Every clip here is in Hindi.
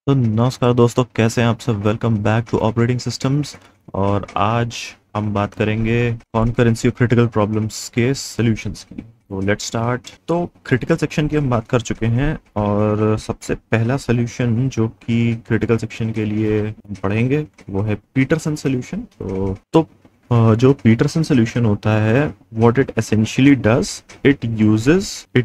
तो नमस्कार दोस्तों, कैसे हैं आप सब। Welcome back to operating systems. और आज हम बात करेंगे कॉन्करेंसी और क्रिटिकल प्रॉब्लम्स के सॉल्यूशंस की। तो लेट्स स्टार्ट। तो क्रिटिकल सेक्शन की हम बात कर चुके हैं और सबसे पहला सॉल्यूशन जो कि क्रिटिकल सेक्शन के लिए हम पढ़ेंगे वो है पीटरसन सॉल्यूशन। जो पीटरसन सॉल्यूशन होता है, what it essentially does, it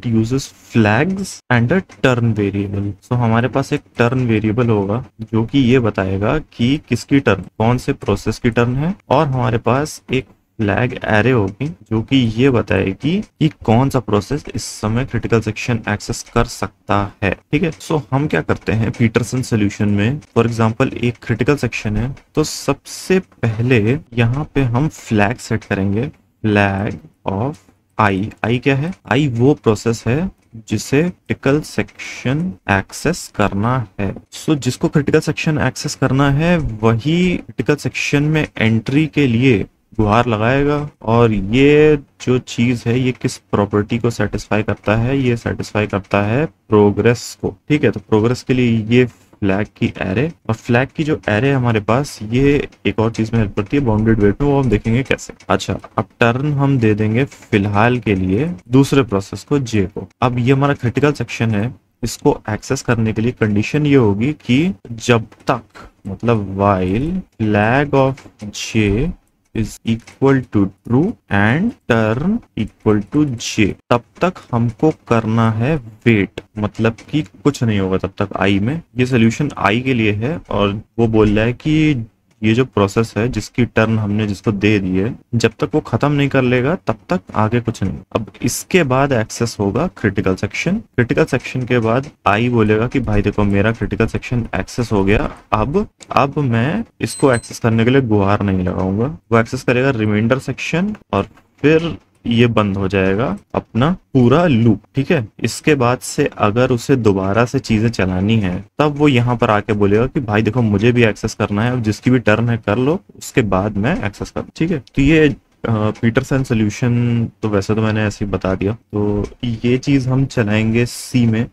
uses flags and a turn variable. So हमारे पास एक टर्न वेरिएबल होगा जो कि ये बताएगा कि किसकी टर्न, कौन से प्रोसेस की टर्न है, और हमारे पास एक फ्लैग एरे होगी जो कि ये बताएगी कि कौन सा प्रोसेस इस समय क्रिटिकल सेक्शन एक्सेस कर सकता है। ठीक है, सो हम क्या करते हैं पीटरसन सॉल्यूशन में। फॉर एग्जांपल एक क्रिटिकल सेक्शन है, तो सबसे पहले यहाँ पे हम फ्लैग सेट करेंगे, फ्लैग ऑफ आई क्या है, आई वो प्रोसेस है जिसे क्रिटिकल सेक्शन एक्सेस करना है। जिसको क्रिटिकल सेक्शन एक्सेस करना है वही क्रिटिकल सेक्शन में एंट्री के लिए गुहार लगाएगा। और ये जो चीज है ये किस प्रॉपर्टी को सेटिस्फाई करता है, ये सेटिस्फाई करता है प्रोग्रेस को। ठीक है, तो प्रोग्रेस के लिए ये फ्लैग की एरे, और फ्लैग की जो एरे हमारे पास ये एक और चीज में हेल्प करती है बाउंडेड वेट में, वो हम देखेंगे कैसे। अच्छा, अब टर्न हम दे देंगे फिलहाल के लिए दूसरे प्रोसेस को, जे को। अब ये हमारा क्रिटिकल सेक्शन है, इसको एक्सेस करने के लिए कंडीशन ये होगी कि जब तक, मतलब while flag of j is equal to true and turn equal to j, तब तक हमको करना है वेट। मतलब कि कुछ नहीं होगा तब तक आई में। ये सोल्यूशन आई के लिए है और वो बोल रहा है कि ये जो प्रोसेस है जिसकी टर्न हमने जिसको दे दी है, जब तक वो खत्म नहीं कर लेगा तब तक आगे कुछ नहीं। अब इसके बाद एक्सेस होगा क्रिटिकल सेक्शन। क्रिटिकल सेक्शन के बाद आई बोलेगा कि भाई देखो मेरा क्रिटिकल सेक्शन एक्सेस हो गया, अब मैं इसको एक्सेस करने के लिए गुहार नहीं लगाऊंगा। वो एक्सेस करेगा रिमाइंडर सेक्शन और फिर ये बंद हो जाएगा अपना पूरा लूप। ठीक है, इसके बाद से अगर उसे दोबारा से चीजें चलानी है तब वो यहाँ पर आके बोलेगा कि भाई देखो मुझे भी एक्सेस करना है, अब जिसकी भी टर्न है कर लो, उसके बाद मैं एक्सेस कर। ठीक है, तो ये पीटरसन सोल्यूशन तो वैसे तो मैंने ऐसे ही बता दिया। तो ये चीज हम चलाएंगे सी में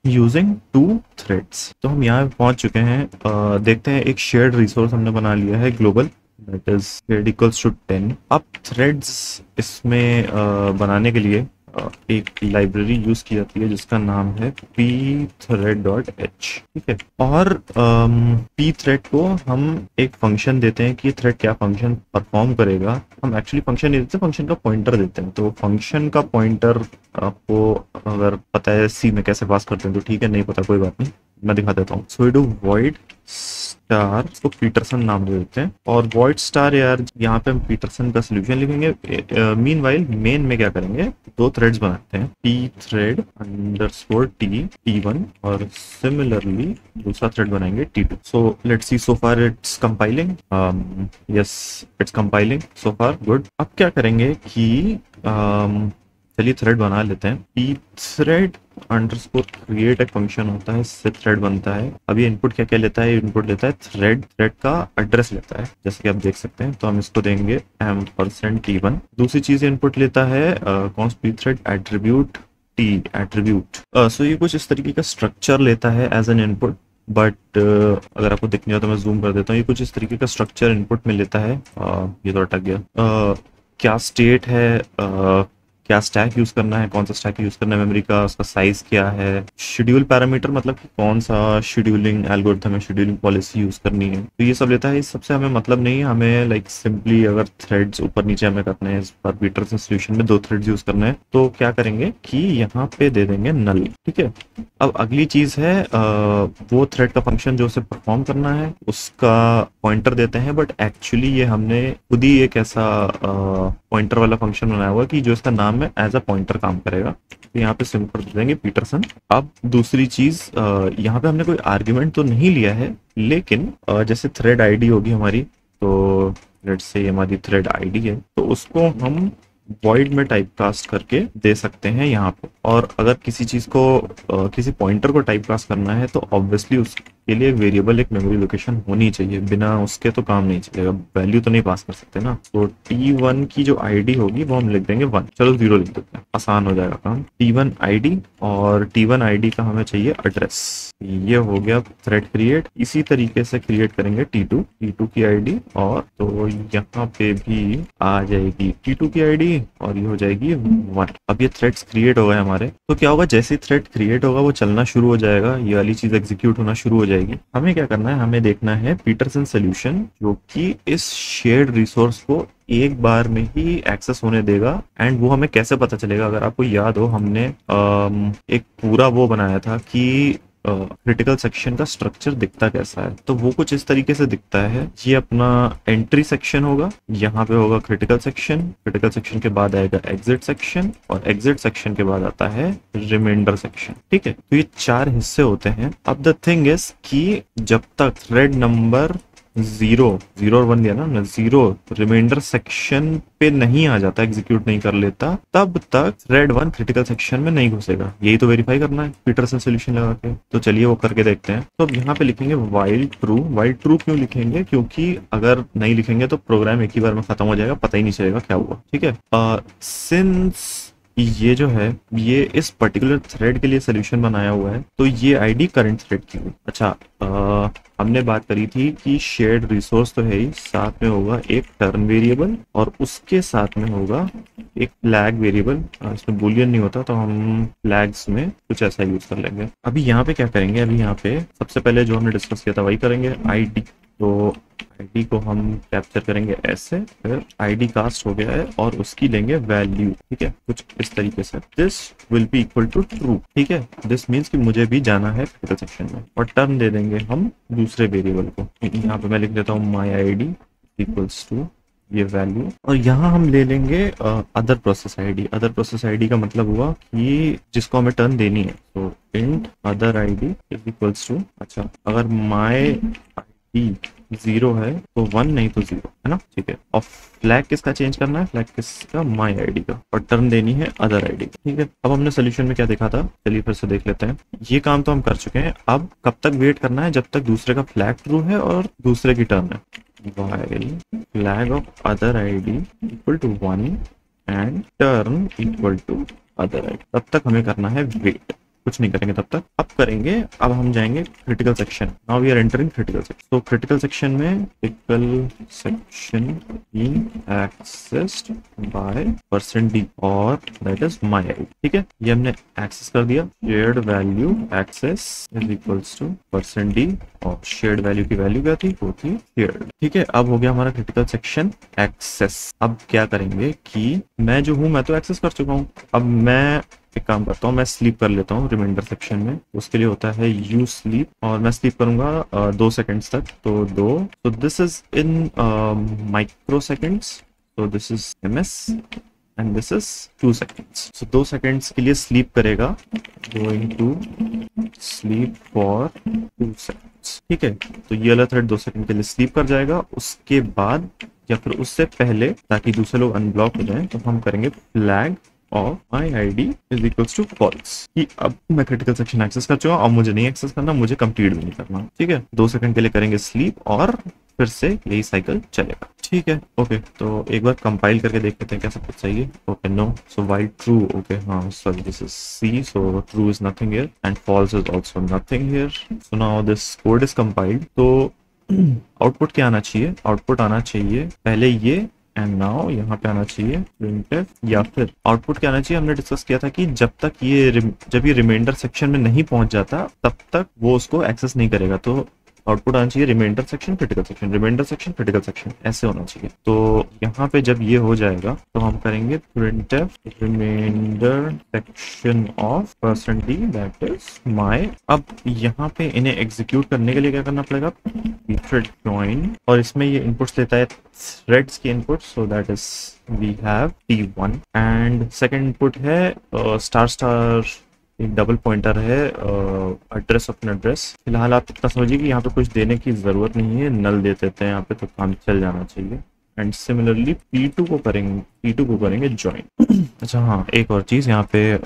यूजिंग टू थ्रेड्स। तो हम यहाँ पहुंच चुके हैं। देखते हैं, एक शेयर्ड रिसोर्स हमने बना लिया है global, that is thread equals to 10। अब थ्रेड्स इसमें बनाने के लिए एक लाइब्रेरी यूज की जाती है जिसका नाम है pthread.h। ठीक है, और pthread को हम एक फंक्शन देते हैं कि थ्रेड क्या फंक्शन परफॉर्म करेगा। हम एक्चुअली फंक्शन नहीं देते, फंक्शन का पॉइंटर देते हैं। तो फंक्शन का पॉइंटर आपको अगर पता है सी में कैसे पास करते हैं तो ठीक है, नहीं पता कोई बात नहीं, मैं दिखा देता हूँ। So we do void star, इसको पीटरसन नाम दे देते हैं, और वॉइड स्टार यार यहाँ पे हम पीटरसन का सोल्यूशन लिखेंगे। मीनवाइल मेन में क्या करेंगे, दो थ्रेड्स बनाते हैं, पी थ्रेड अंडरस्कोर T1 और सिमिलरली दूसरा थ्रेड बनाएंगे T2। So let's see, so far it's compiling. Yes, it's compiling so far, good. अब क्या करेंगे कि चलिए थ्रेड बना लेते हैं। पी थ्रेड अंडरस्कोर क्रिएट एक फंक्शन होता है, इससे थ्रेड बनता है। अब ये इनपुट क्या क्या लेता है, इनपुट लेता है थ्रेड का एड्रेस लेता है, जैसे कि आप देख सकते हैं। तो हम इसको देंगे %T1। दूसरी चीज इनपुट लेता है कौन सा, p thread attribute t attribute. So ये कुछ इस तरीके का स्ट्रक्चर लेता है एज एन इनपुट, बट अगर आपको दिखने हो तो मैं जूम कर देता हूँ। ये कुछ इस तरीके का स्ट्रक्चर इनपुट में लेता है। ये तो अटक गया। क्या स्टेट है, क्या स्टैक यूज करना है, कौन सा स्टैक यूज करना है, मेमोरी का उसका साइज क्या है, शेड्यूल पैरामीटर मतलब कि कौन सा शेड्यूलिंग एल्गोरिथम है, शेड्यूलिंग पॉलिसी यूज करनी है, तो ये सब लेता है। इस सबसे हमें मतलब नहीं है, हमें लाइक सिंपली अगर थ्रेड्स ऊपर नीचे हमें करने हैं, इस पर पीटरसन सॉल्यूशन में 2 थ्रेड्स यूज करना है, तो क्या करेंगे कि यहाँ पे दे देंगे नल। ठीक है, अब अगली चीज है वो थ्रेड का फंक्शन जो उसे परफॉर्म करना है उसका पॉइंटर देते हैं, बट एक्चुअली ये हमने खुद ही एक ऐसा पॉइंटर वाला फंक्शन बनाया हुआ कि जो इसका नाम में एज अ पॉइंटर काम करेगा। तो यहाँ पे सिंपल दे देंगे पीटरसन। अब दूसरी चीज, यहाँ पे हमने कोई आर्ग्यूमेंट तो नहीं लिया है, लेकिन जैसे थ्रेड आईडी होगी हमारी, तो लेट्स से हमारी थ्रेड आईडी है, तो उसको हम वॉइड में टाइप कास्ट करके दे सकते हैं यहाँ पे। और अगर किसी चीज को किसी पॉइंटर को टाइप कास्ट करना है तो ऑब्वियसली उसके लिए वेरिएबल एक मेमोरी लोकेशन होनी चाहिए, बिना उसके तो काम नहीं चलेगा, वैल्यू तो नहीं पास कर सकते ना। तो T1 की जो आईडी होगी वो हम लिख देंगे 1, चलो 0 लिख देते हैं, आसान हो जाएगा काम। T1 आईडी, और T1 आईडी का हमें चाहिए एड्रेस। ये हो गया थ्रेड क्रिएट। इसी तरीके से क्रिएट करेंगे T2 की आईडी, और तो यहाँ पे भी आ जाएगी T2 की आईडी और ये हो जाएगी 1। अब ये थ्रेड्स क्रिएट हो गए हमारे। तो क्या होगा, जैसे ही थ्रेड क्रिएट होगा वो चलना शुरू हो जाएगा, ये वाली चीज एग्जीक्यूट होना शुरू हो जाएगी। हमें क्या करना है, हमें देखना है पीटरसन सोल्यूशन जो कि इस शेयर्ड रिसोर्स को एक बार में ही एक्सेस होने देगा। एंड वो हमें कैसे पता चलेगा, अगर आपको याद हो हमने एक पूरा वो बनाया था कि क्रिटिकल सेक्शन का स्ट्रक्चर दिखता कैसा है, तो वो कुछ इस तरीके से दिखता है। ये अपना एंट्री सेक्शन होगा, यहाँ पे होगा क्रिटिकल सेक्शन के बाद आएगा एग्जिट सेक्शन, और एग्जिट सेक्शन के बाद आता है रिमाइंडर सेक्शन। ठीक है, तो ये 4 हिस्से होते हैं। अब द थिंग इज कि जब तक थ्रेड नंबर 0 और 1 दिया ना हमने, 0 रिमाइंडर सेक्शन पे नहीं आ जाता, एग्जीक्यूट नहीं कर लेता, तब तक थ्रेड 1 क्रिटिकल सेक्शन में नहीं घुसेगा। यही तो वेरीफाई करना है पीटरसन सॉल्यूशन लगा के। तो चलिए वो करके देखते हैं। तो अब यहाँ पे लिखेंगे वाइल ट्रू क्यों लिखेंगे, क्योंकि अगर नहीं लिखेंगे तो प्रोग्राम एक ही बार में खत्म हो जाएगा, पता ही नहीं चलेगा क्या हुआ। ठीक है, सिंस ये जो है ये इस पर्टिकुलर थ्रेड के लिए सोल्यूशन बनाया हुआ है, तो ये आईडी करंट थ्रेड की हुई। अच्छा, हमने बात करी थी कि शेयर्ड रिसोर्स तो है ही, साथ में होगा एक टर्न वेरिएबल और उसके साथ में होगा एक फ्लैग वेरिएबल। इसमें बुलियन नहीं होता तो हम फ्लैग्स में कुछ ऐसा यूज कर लेंगे। अभी यहाँ पे क्या करेंगे, अभी यहाँ पे सबसे पहले जो हमने डिस्कस किया था वही करेंगे, आईडी। तो आईडी को हम कैप्चर करेंगे ऐसे, फिर आईडी कास्ट हो गया है और उसकी लेंगे वैल्यू। ठीक है, कुछ इस तरीके से, this will be equal to true. ठीक है, दिस मीन्स कि मुझे भी जाना है क्रिटिकल सेक्शन में, और टर्न दे देंगे हम दूसरे वेरिएबल को। यहाँ पे मैं लिख देता हूँ माई आईडी इक्वल्स टू ये वैल्यू, और यहाँ हम ले लेंगे other process ID. Other process ID का मतलब हुआ कि जिसको हमें टर्न देनी है। तो int other ID is equals to, अच्छा अगर माई आईडी 0 है तो 1 नहीं तो 0 है ना। ठीक है, और फ्लैग किसका चेंज करना है, फ्लैग किसका, माई आईडी का, और टर्न देनी है अदर आईडी। ठीक है, अब हमने सोल्यूशन में क्या देखा था, चलिए फिर से देख लेते हैं। ये काम तो हम कर चुके हैं। अब कब तक वेट करना है, जब तक दूसरे का फ्लैग ट्रू है और दूसरे की टर्न है। While flag of other ID equal to 1 and turn equal to other ID, तब तक हमें करना है वेट, कुछ नहीं करेंगे तब तक। अब करेंगे, अब हम जाएंगे critical section. Now we are entering critical section. तो क्रिटिकल सेक्शन में critical section accessed by %d और दैट इज माय आईडी। ठीक है, ये हमने एक्सेस कर दिया। Shared value access is equals to %d, और शेयर्ड वैल्यू की वैल्यू क्या थी, वो थी शेयर्ड। ठीक है, अब हो गया हमारा क्रिटिकल सेक्शन एक्सेस। अब क्या करेंगे कि मैं जो हूं, मैं तो एक्सेस कर चुका हूं, अब मैं एक काम करता हूँ, मैं स्लीप कर लेता हूँ रिमाइंडर सेक्शन में। उसके लिए होता है यू स्लीप, और मैं स्लीप करूंगा 2 सेकेंड्स तक। तो 2, तो this is in microseconds, तो this is ms and this is 2 seconds. So 2 seconds के लिए स्लीप करेगा, going to sleep for 2 seconds. ठीक है, तो ये वाला थ्रेड 2 सेकेंड के लिए स्लीप कर जाएगा। उसके बाद या फिर उससे पहले, ताकि दूसरे लोग अनब्लॉक हो जाएं, तो हम करेंगे फ्लैग और my ID is equals to false, कि अब मैं क्रिटिकल सेक्शन एक्सेस कर चुका हूं, अब मुझे नहीं एक्सेस करना, मुझे कंप्लीट भी नहीं करना। ठीक है, 2 सेकंड के लिए करेंगे स्लीप और फिर से यही साइकिल चलेगा। ठीक है, ओके, तो एक बार कंपाइल करके देख लेते हैं क्या सब कुछ सही है। Okay, no, so while true, okay, हाँ sorry, this is c, so true is nothing here and false is also nothing here. So now this code is compiled. तो आउटपुट क्या आना चाहिए, आउटपुट आना चाहिए पहले ये, एंड नाउ यहाँ पे आना चाहिए printf, या फिर आउटपुट क्या आना चाहिए, हमने डिस्कस किया था कि जब ये रिमाइंडर सेक्शन में नहीं पहुंच जाता तब तक वो उसको एक्सेस नहीं करेगा। तो आउटपुट आना चाहिए reminder section critical section, reminder section critical section, ऐसे होना चाहिए। तो यहाँ पे जब ये हो जाएगा तो हम करेंगे printf reminder section of %d that is my. अब यहाँ पे इन्हें एग्जीक्यूट करने के लिए क्या करना पड़ेगा, thread join, और इसमें ये इनपुट्स लेता है थ्रेड्स की input, so that is we have t1 and second input है **, एक डबल पॉइंटर है एड्रेस अपना एड्रेस। फिलहाल आप इतना समझिए कि यहाँ पे कुछ देने की जरूरत नहीं है, नल दे देते हैं यहाँ पे तो काम चल जाना चाहिए। एंड सिमिलरली P2 को करेंगे ज्वाइन। अच्छा हाँ, एक और चीज यहाँ पे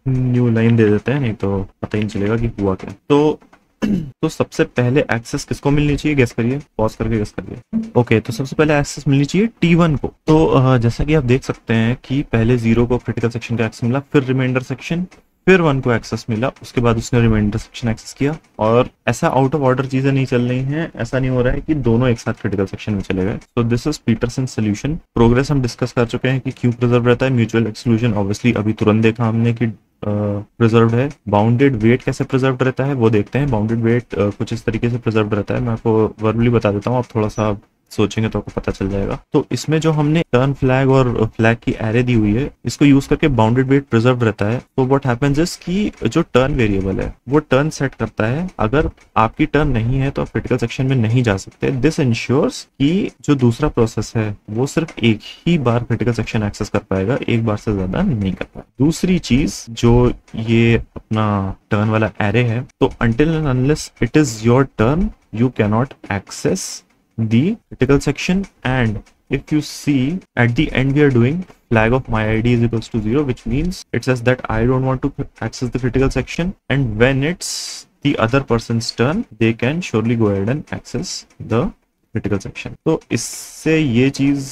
न्यू लाइन दे देते हैं, नहीं तो पता ही नहीं चलेगा कि हुआ क्या। तो तो सबसे पहले एक्सेस किसको मिलनी चाहिए, गेस करिए, पॉज करके गेस करिए। ओके, तो सबसे पहले एक्सेस मिलनी चाहिए T1 को। तो जैसा कि आप देख सकते हैं कि पहले 0 को क्रिटिकल सेक्शन का एक्सेस मिला, फिर रिमाइंडर सेक्शन, फिर 1 को एक्सेस मिला, उसके बाद उसने रिमाइंडर सेक्शन एक्सेस किया। और ऐसा आउट ऑफ ऑर्डर चीजें नहीं चल रही हैं, ऐसा नहीं हो रहा है कि दोनों एक साथ क्रिटिकल सेक्शन में चले गए। तो this is Peterson solution. Progress हम डिस्कस कर चुके हैं कि क्यों प्रिजर्व रहता है। म्यूचुअल एक्सक्लूजन ऑब्वियसली अभी तुरंत देखा हमने कि प्रिजर्व है। बाउंडेड वेट कैसे प्रिजर्व रहता है वो देखते हैं। बाउंडेड वेट कुछ इस तरीके से प्रिजर्व रहता है, मैं आपको वर्बली बता देता हूँ, आप थोड़ा सा सोचेंगे तो आपको पता चल जाएगा। तो इसमें जो हमने टर्न फ्लैग और फ्लैग की एरे दी हुई है, इसको यूज करके बाउंडेड वेट प्रिजर्व रहता है। तो व्हाट हैपेंस इज कि जो टर्न वेरिएबल है वो टर्न सेट करता है। अगर आपकी टर्न नहीं है तो आप क्रिटिकल सेक्शन में नहीं जा सकते। दिस इंश्योर्स कि जो दूसरा प्रोसेस है वो सिर्फ एक ही बार क्रिटिकल सेक्शन एक्सेस कर पाएगा, एक बार से ज्यादा नहीं कर पाएगा। दूसरी चीज जो ये अपना टर्न वाला एरे है, तो until and unless it is your turn you cannot access the critical section. And if you see at the end we are doing flag of my id is equals to 0, which means it says that I don't want to access the critical section, and when it's the other person's turn they can surely go ahead and access the critical section. तो इससे ये चीज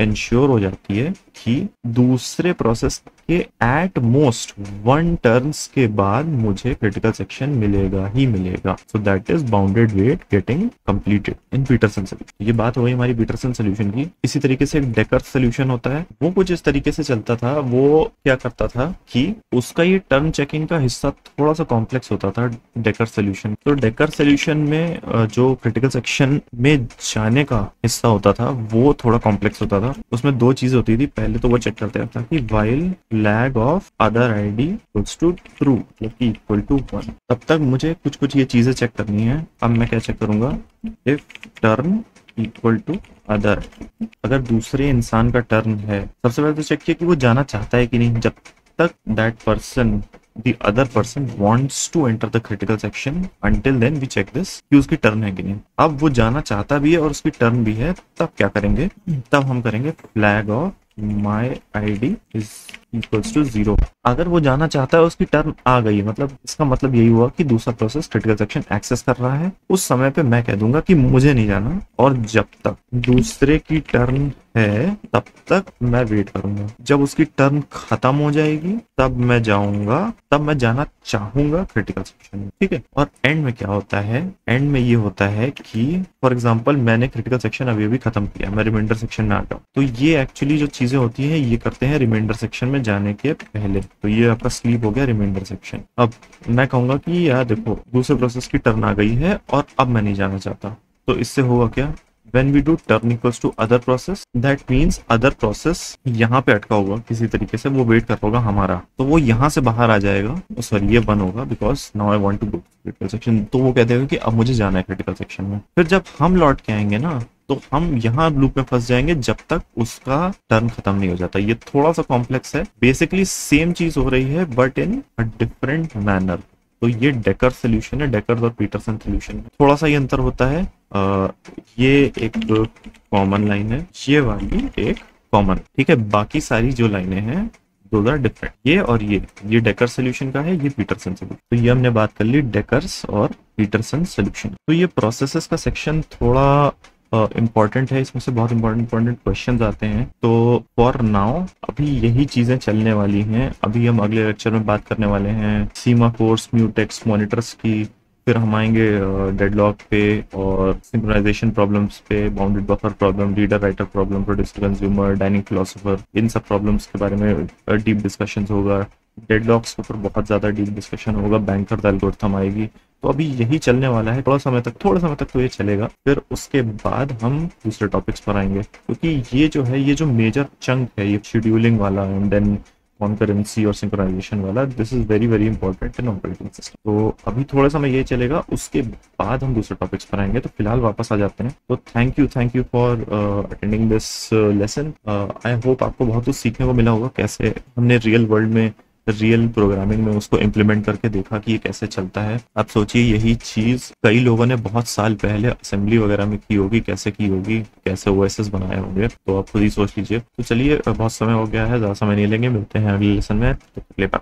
इंश्योर हो जाती है कि दूसरे प्रोसेस के एट मोस्ट 1 टर्न्स के बाद मुझे क्रिटिकल सेक्शन मिलेगा ही मिलेगा। So that is bounded wait getting completed in Peterson solution. ये बात हो गई हमारी पीटरसन सोल्यूशन की। इसी तरीके से एक डेकर सोल्यूशन होता है, वो कुछ इस तरीके से चलता था। वो क्या करता था कि उसका ये टर्न चेकिंग का हिस्सा थोड़ा सा कॉम्प्लेक्स होता था डेकर सोल्यूशन। तो डेकर सोल्यूशन में जो क्रिटिकल सेक्शन में जाने का हिस्सा होता था वो थोड़ा कॉम्प्लेक्स होता था। उसमें 2 चीजें होती थी। पहले तो वो चेक करते था कि while flag of other id equals to true, मतलब कि इक्वल टू 1, तब तक मुझे कुछ ये चीजें चेक करनी है। अब मैं क्या चेक करूंगा, if turn equal to other, अगर दूसरे इंसान का टर्न है, सबसे पहले तो चेक किया कि वो जाना चाहता है कि नहीं। जब तक that person the other person wants to enter the critical section, until then we check this कि उसकी टर्न है कि नहीं। अब वो जाना चाहता भी है और उसकी टर्न भी है, तब क्या करेंगे, तब हम करेंगे flag of my id is equals to 0। अगर वो जाना चाहता है, उसकी टर्न आ गई, मतलब इसका मतलब यही हुआ कि दूसरा प्रोसेस क्रिटिकल सेक्शन एक्सेस कर रहा है। उस समय पे मैं कह दूंगा कि मुझे नहीं जाना, और जब तक दूसरे की टर्न है तब तक मैं वेट करूंगा। जब उसकी टर्न खत्म हो जाएगी तब मैं जाऊंगा, तब मैं जाना चाहूंगा क्रिटिकल सेक्शन में, ठीक है। और एंड में क्या होता है, एंड में ये होता है कि फॉर एग्जांपल मैंने क्रिटिकल सेक्शन अभी अभी खत्म किया, मैं रिमाइंडर सेक्शन में आ गया, तो ये एक्चुअली जो चीजें होती है ये करते हैं रिमाइंडर सेक्शन में जाने के पहले। तो ये आपका स्लीप हो गया रिमाइंडर सेक्शन। अब मैं कहूंगा कि यार देखो दूसरे प्रोसेस की टर्न आ गई है और अब मैं नहीं जाना चाहता, तो इससे होगा क्या, when we do turn equals to other process, that means other process यहाँ पे अटका होगा किसी तरीके से, वो वेट कर होगा हमारा, तो वो यहाँ से बाहर आ जाएगा। सॉरी ये वन होगा because now I want to go critical section, तो वो कह देगा कि अब मुझे जाना है क्रिटिकल सेक्शन में। फिर जब हम लौट के आएंगे ना, तो हम यहाँ लूप में फंस जाएंगे जब तक उसका टर्न खत्म नहीं हो जाता। ये थोड़ा सा कॉम्प्लेक्स है, बेसिकली सेम चीज हो रही है but in a different manner. तो ये डेकर सोल्यूशन है, डेकर और पीटरसन सोल्यूशन में थोड़ा सा ये अंतर होता है। ये एक कॉमन लाइन है, ये वाली एक कॉमन, ठीक है। बाकी सारी जो लाइनें हैं दोज आर डिफरेंट। ये और ये डेकर सोल्यूशन का है, ये पीटरसन सोल्यूशन। तो ये हमने बात कर ली डेकर्स और पीटरसन सोल्यूशन। तो ये प्रोसेसेस का सेक्शन थोड़ा इम्पॉर्टेंट है, इसमें से बहुत इम्पोर्टेंट क्वेश्चंस आते हैं। तो फॉर नाउ अभी यही चीजें चलने वाली हैं। अभी हम अगले लेक्चर में बात करने वाले हैं सीमाफोर्स, म्यूटेक्स, मॉनिटर्स की, फिर हम आएंगे डेडलॉक पे और सिंक्रोनाइजेशन प्रॉब्लम्स पे, bounded buffer problem, reader writer problem, producer consumer, dining philosopher, इन सब प्रॉब्लम्स के बारे में डीप डिस्कशन होगा। डेडलॉक्स के ऊपर बहुत ज्यादा डीप डिस्कशन होगा, बैंकर एल्गोरिथम आएगी। तो अभी यही चलने वाला है थोड़ा समय तक तो ये चलेगा। फिर उसके बाद हम दूसरे टॉपिक्स पर आएंगे, क्योंकि ये जो है, ये जो मेजर चंक है, ये शेड्यूलिंग वाला एंड देन कॉन्करेंसी और सिंक्रोनाइजेशन वाला, this is very very important in operating system. तो अभी थोड़ा समय ये चलेगा, उसके बाद हम दूसरे टॉपिक्स पर आएंगे। तो फिलहाल वापस आ जाते हैं। तो thank you for attending this lesson. I hope आपको बहुत कुछ सीखने को मिला होगा, कैसे हमने रियल वर्ल्ड में, रियल प्रोग्रामिंग में उसको इम्प्लीमेंट करके देखा कि ये कैसे चलता है। आप सोचिए यही चीज कई लोगों ने बहुत साल पहले असेंबली वगैरह में की होगी, कैसे की होगी, कैसे ओएसएस बनाए होंगे, तो आप खुद ही सोच लीजिए। तो चलिए बहुत समय हो गया है, ज्यादा समय नहीं लेंगे, मिलते हैं अगले लेसन में। तो बाय।